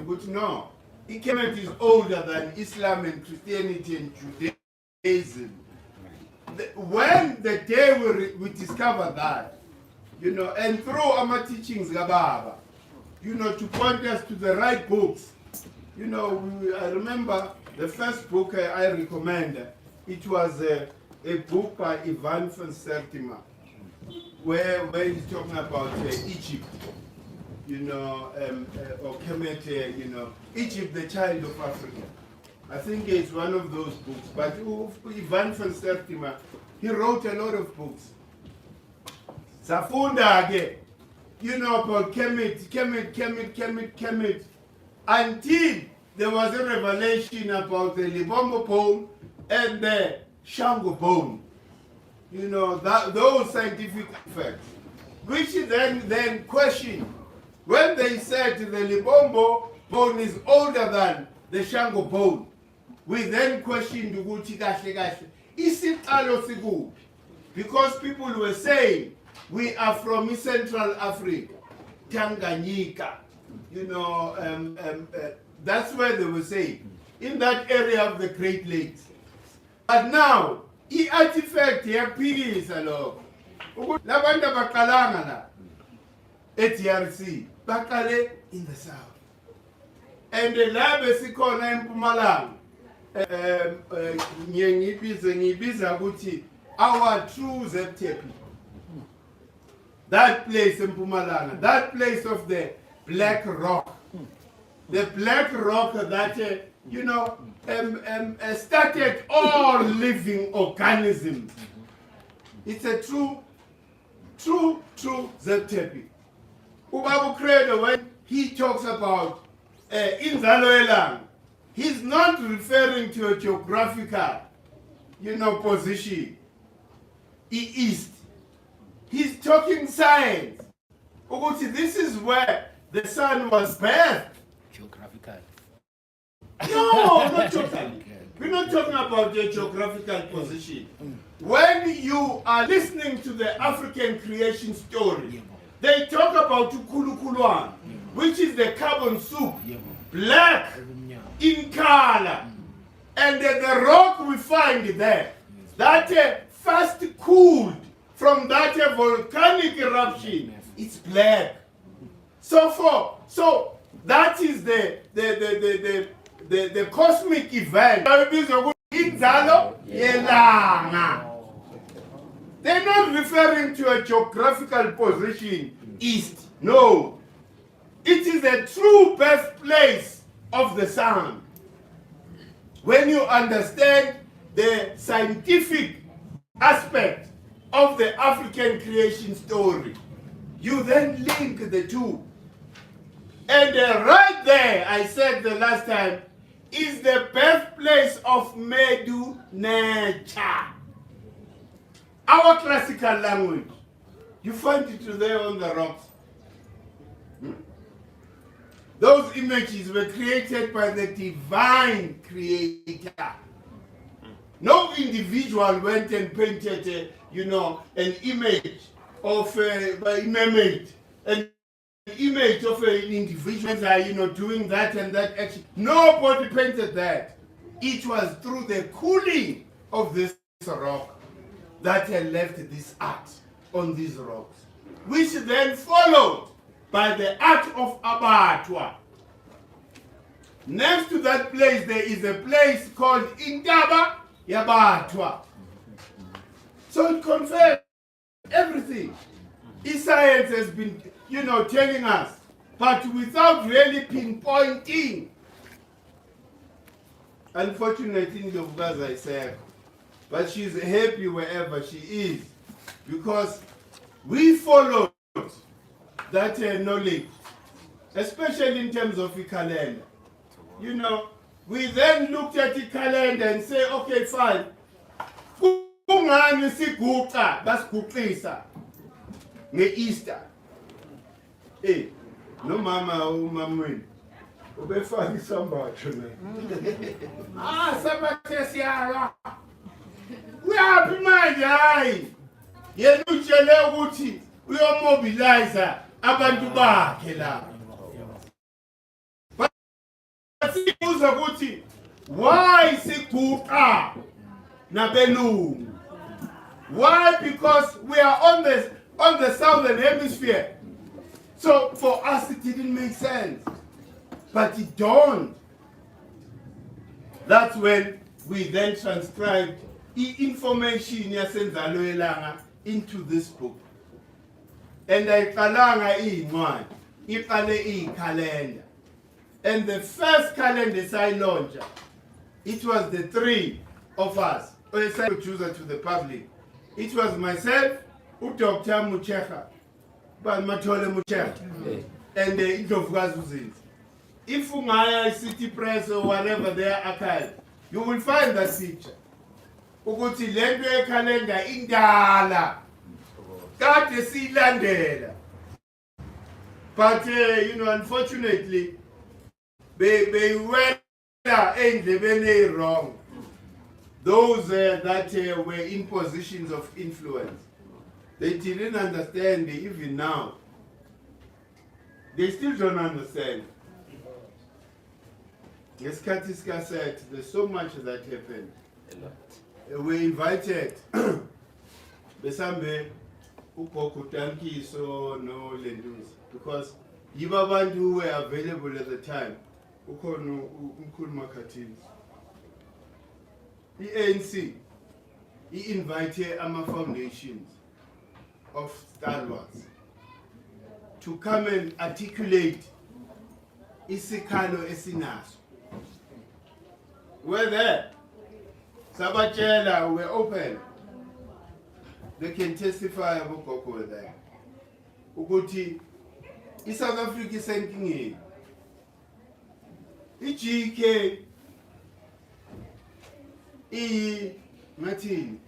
but no, Kemet is older than Islam and Christianity and Judaism. When the day we discover that, and through our teachings, Gababa, to point us to the right books. I remember the first book I recommend, it was a book by Ivan van Sertima, where he's talking about Egypt, or Kemet, Egypt, the child of Africa. I think it's one of those books. But Ivan van Sertima, he wrote a lot of books. Safunda again, about Kemet, until there was a revelation about the Libombo bone and the Shango bone. Those scientific facts, which then question when they said the Libombo bone is older than the Shango bone. We then questioned ukuthi kahle kahle isiqalo sikuphi, because people were saying we are from Central Africa, Tanganyika, that's where they were saying, in that area of the Great Lakes. But now, i-artifact yaphikisa lokho ukuthi labantu abaqalanga la e-DRC baqale in the south, and la besikhona eMpumalanga ngiyibiza ukuthi our true Zeptepi, that place in Mpumalanga, that place of the black rock, the black rock that started all living organisms. It's a true Zeptepi. Bab'u Credo, when he talks about inzalo yelanga, he's not referring to a geographical, position, east. He's talking science. This is where the sun was birthed. Geographical. No, not talking. We're not talking about the geographical position. When you are listening to the African creation story, they talk about Ukulukulwan, which is the carbon soup, black in color, and the rock we find there, that first cooled from that volcanic eruption, it's black. So that is the cosmic event. They're not referring to a geographical position, east. No. It is the true birthplace of the sun. When you understand the scientific aspect of the African creation story, you then link the two. And right there, I said the last time, is the birthplace of Medu nature. Our classical language. You find it there on the rocks. Those images were created by the divine creator. No individual went and painted, an image of an image of an individual, doing that and that action. Nobody painted that. It was through the cooling of this rock that had left this art on these rocks, which then followed by the art of Abatwa. Next to that place, there is a place called Indaba Yabatwa. So it confirms everything. Science has been, telling us, but without really pinpointing. Unfortunately, Indlovukazi I said, but she's happy wherever she is, because we followed that knowledge, especially in terms of the calendar. We then looked at the calendar and say, okay, fine. Kungani siguqa basiguqisa nge-Easter. No mama umamweni. Ubefaka isambatho na. Sabathe siyala. Uyaphi manje hayi? Yena utshele ukuthi uyomobilize abantu bakhe la. Ubuza ukuthi why siguqa nabelungu? Why? Because we are on the southern hemisphere. So for us it didn't make sense. But it dawned. That's when we then transcribed information yasenzalo yelanga into this book. And ayiqalanga incwadi, iqale calendar. And the first calendar sayilonja, it was the three of us, introducer to the public. It was myself, Dr. Muchecha, Matole Muchecha, and the Indlovukazi Zindzi. If ungaya City Press or whatever their archive, you will find that picture. Ukuthi lento yekalenda indala. Kade silandela. But unfortunately, they were endlebeni wrong. Those that were in positions of influence, they didn't understand even now. They still don't understand. Yes, Katiska said, there's so much that happened. We invited Besambe, Ukokutanki, so no Lendus, because Yibabandu who were available at the time, Ukono Mkhulu. The ANC, he invited AMA foundations of Star Wars to come and articulate Isikalo Esinaso. We're there. Sabachela, we're open. They can testify about Koko there. Uguti, South Africa is sinking in. GK, Martin.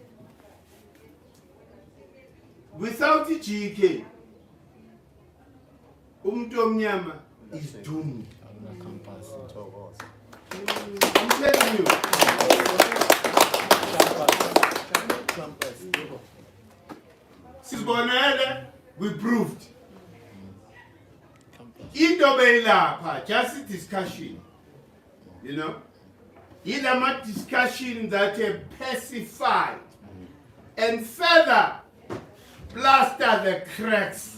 Without the GK, Omnyama is doomed. I'm telling you. Since Bonella, we proved. Just a discussion. A discussion that pacified and further plaster the cracks.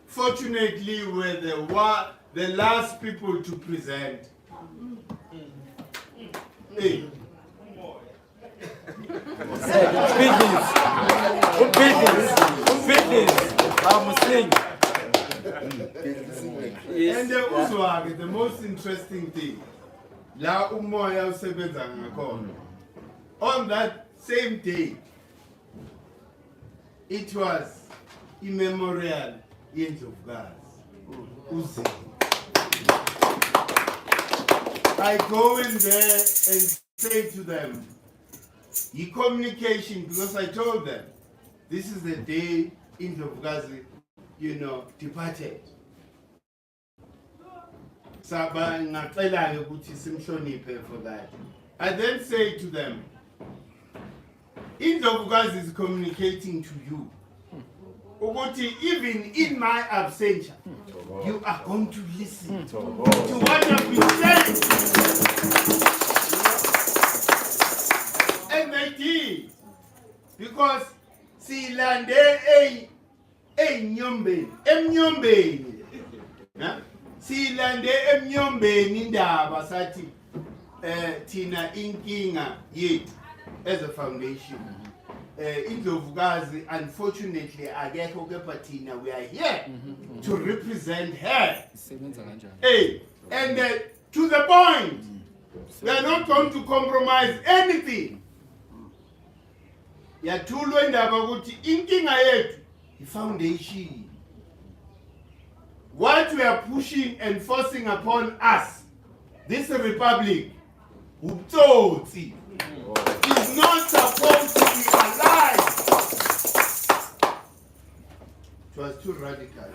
Fortunately, we're the last people to present. Hey. And the most interesting thing, La Umoya Sebenza Ngakona. On that same day, it was immemorial Indlovukazi Zindzi. I go in there and say to them, the communication, because I told them, this is the day Indlovukazi, departed. For that. I then say to them, Indlovukazi is communicating to you. Even in my absentia, you are going to listen to what I've been saying. And they did. Because silande emnyombeni. Silande emnyombeni ndaba sathi tina inkinga yethu as a foundation. Indlovukazi, unfortunately, akekho kepha thina we are here to represent her. Hey, and to the point, we are not going to compromise anything. Yathulwa indaba ukuthi inkinga yethu foundation. What we are pushing and forcing upon us, this republic, ubutsotsi, is not supposed to be alive. It was too radical.